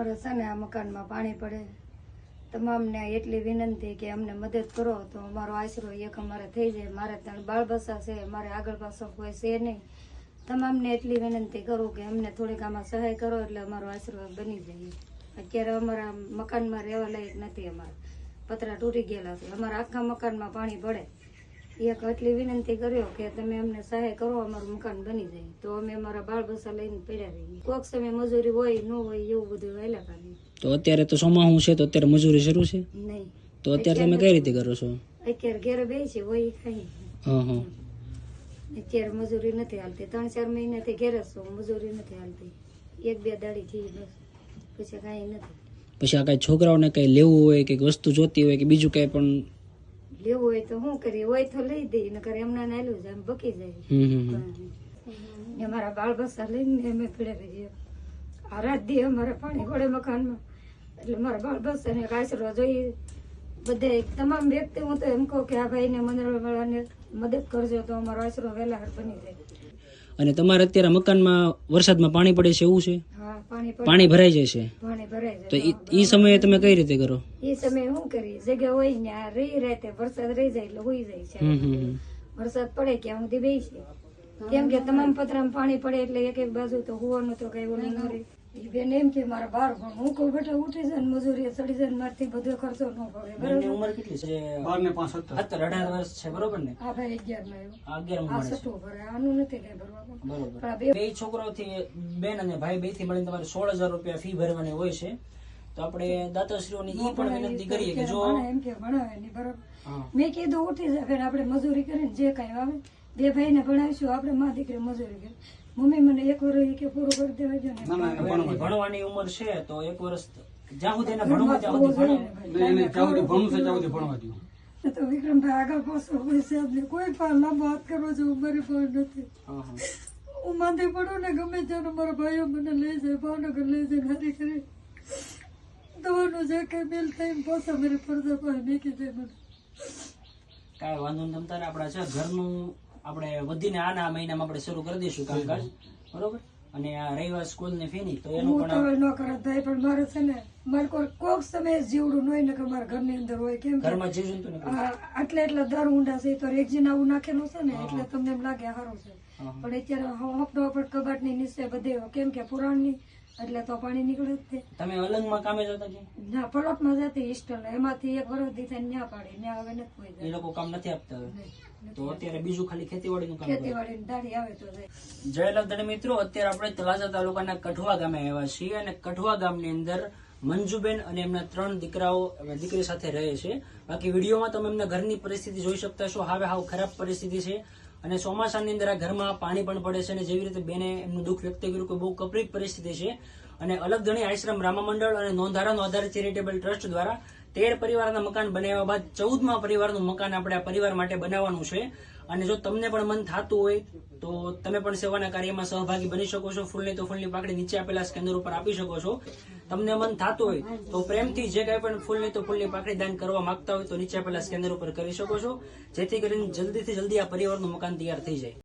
અમારે છે ને આ મકાનમાં પાણી પડે, તમામને એટલી વિનંતી કે અમને મદદ કરો તો અમારો આશરો એક અમારે થઈ જાય. મારે ત્રણ બાળ બચ્ચા છે, મારે આગળ પાછળ કોઈ છે નહીં. તમામને એટલી વિનંતી કરું કે અમને થોડીક આમાં સહાય કરો એટલે અમારો આશરો બની જાય. અત્યારે અમારા મકાનમાં રહેવા લાયક નથી, અમારે પતરા તૂટી ગયેલા છે, અમારા આખા મકાનમાં પાણી પડે. એક એટલી વિનંતી કર્યો કે તમે અમને સહાય કરો, અમારું મકાન બની જાય તો અમે અમારા બાળ બચ્ચા લઈને પડ્યા રહીએ. કોક સમય મજૂરી હોય ન હોય એવું બધું વહેલા કરીએ. તો અત્યારે તો ચોમાસું છે તો અત્યારે મજૂરી શરૂ છે નહીં, તો અત્યારે તમે કઈ રીતે કરો છો? અત્યારે ઘેરે બે છે હોય ખાઈ. અત્યારે મજૂરી નથી હાલતી, 3-4 મહિનાથી ઘેરે છું, મજૂરી નથી હાલતી. 1-2 દાડી થઈ બસ, પછી કાંઈ નથી. પછી આ કઈ છોકરાઓને કઈ લેવું હોય કે વસ્તુ જોતી હોય કે બીજું કઈ પણ લેવું હોય તો શું કરીએ, હોય તો લઈ દઈએ, નકર એમના નાલું જાય બકી જાય. અમારા બાળ બચ્ચા લઈને અમે પીડે રહીએ. આ રાત દી અમારે પાણી પડે મકાનમાં એટલે મારા બાળ બચ્ચાને આશરો જોઈએ. બધે તમામ વ્યક્તિ હું તો એમ કહું કે આ ભાઈને મંદિરવાળાને મદદ કરજો તો અમારો આશરો વહેલા બની જાય. અને તમારે અત્યારે મકાનમાં વરસાદમાં પાણી પડે છે એવું છે? હા, પાણી પાણી ભરાઈ જાય છે પાણી ભરાઈ તો જાય. ઈ સમયે તમે કઈ રીતે કરો? એ સમયે શું કરીએ, જગ્યા હોય ને આ રહી રહેતે વરસાદ રહી જાય એટલે હોઈ જાય છે. વરસાદ પડે ક્યાં સુધી બેસી, કેમ કે તમામ પતરામાં પાણી પડે એટલે એક એક બાજુ તો હોવાનું તો કઈ ઓલું ન રહે. એ બેન એમ કે મારા બાર પણ હું કહું બેટા ઉઠી જાય મજૂરી ચડી જાય મારથી બધો ખર્ચો ન પડે. બરોબર, ઉંમર કેટલી છે? 17-18 વર્ષ છે, બરોબર ને? આ ભાઈ 11 માં આવ્યો, 11 આ સટો ભરે, આનું નથી કઈ ભરવાનું. બરોબર. પણ આ બે છોકરાઓથી બેન અને ભાઈ બે થી મળીને તમારે 16,000 રૂપિયા ફી ભરવાની હોય છે. તો આપણે દાતાશ્રીઓની ઈ પણ વિનંતી કરીએ કે જો એમ કે ભણાવે નહીં, બરોબર. મેં કીધું ઉઠી જાય બેન, આપણે મજૂરી કરીને જે કઈ આવે 2 ભાઈને ભણાવીશું, આપણે માં દીકરી મજૂરી કરી. મમ્મી મને 1 વર્ષ કે પૂરું કરી દેવા જો ને. ભણવાની ઉંમર છે તો 1 વર્ષ જ્યાં સુધી એને ભણવું ત્યાં સુધી ભણે. તો વિક્રમભાઈ આગળ પાછળ હોય છે, આપણે કોઈ પણ લાંબો હાથ કરવો જોઈએ મારી પાસે નથી. હું માંદી પડું ને ગમે ત્યારે મારા ભાઈઓ મને લઈ જાય, ભાવનગર લઈ જાય, હારી કરી દવાનું જે કઈ બિલ થઈને પાછા મારી ફરજા પાસે મેકી જાય મને. કાંઈ વાંધો નહીં, તમતારે આપણા છે ઘરનું આપણે વધીને આના મહિનામાં આપણે શરૂ કરી દઈશું કામકાજ, બરોબર. અને આ રવિવાર સ્કૂલની ફી ની તો એનું હું તો હવે ન કરે ભાઈ, પણ મારે છે ને મારે કોક સમય જીવડું હોય ને કે મારા ઘરની અંદર હોય, કેમ કે ઘરમાં જીવજંતુ ને એટલા દર ઊંડા છે તો રેગજીન આવું નાખેલું છે ને એટલે તમને એમ લાગે સારું છે. પણ અત્યારે હપડો કબાટ ની નીચે બધે કેમ કે પુરાણની એટલે તો પાણી નીકળે જ તે. તમે અલંગમાં કામે જતા છે? ના, પલોટમાં જતી ઇસ્ટલ, એમાંથી 1 વર્ષ દી થઈને ન્યા પાડી, ન્યા હવે નથી કોઈ એ લોકો કામ નથી આપતા હવે? તો અત્યારે બીજું ખાલી ખેતીવાડીનું કામ કરે? ખેતીવાડી દાડી આવે તો જાય. જય લખધણી મિત્રો, અત્યારે આપણે તળાજા તાલુકાના કઠવા ગામે આવ્યા છીએ અને કઠવા ગામની અંદર મંજુબેન અને એમના 3 દીકરાઓ દીકરી સાથે રહે છે. બાકી વિડીયોમાં તમે એમના ઘરની પરિસ્થિતિ જોઈ શકતા છો, હવે હાવ ખરાબ પરિસ્થિતિ છે. અને ચોમાસાની અંદર આ ઘરમાં પાણી પણ પડે છે અને જેવી રીતે બેને એમનું દુઃખ વ્યક્ત કર્યું કે બહુ કપરી પરિસ્થિતિ છે. અને અલગધણી આશ્રમ રામા મંડળ અને નોંધારાનો આધાર ચેરિટેબલ ટ્રસ્ટ દ્વારા 13 પરિવારના મકાન બનાવ્યા બાદ 14મા પરિવારનું મકાન આપણે આ પરિવાર માટે બનાવવાનું છે. અને જો તમને પણ મન થતું હોય તો તમે પણ સેવાના કાર્યમાં સહભાગી બની શકો છો. ફૂલની તો ફૂલની પાકડી નીચે આપેલા સ્કેનર ઉપર આપી શકો છો. તમને મન થતું હોય તો પ્રેમથી જે કઈ પણ ફૂલની તો ફૂલની પાકડી દાન કરવા માંગતા હોય તો નીચે આપેલા સ્કેનર ઉપર કરી શકો છો, જેથી કરીને જલ્દીથી જલ્દી આ પરિવારનું મકાન તૈયાર થઈ જાય.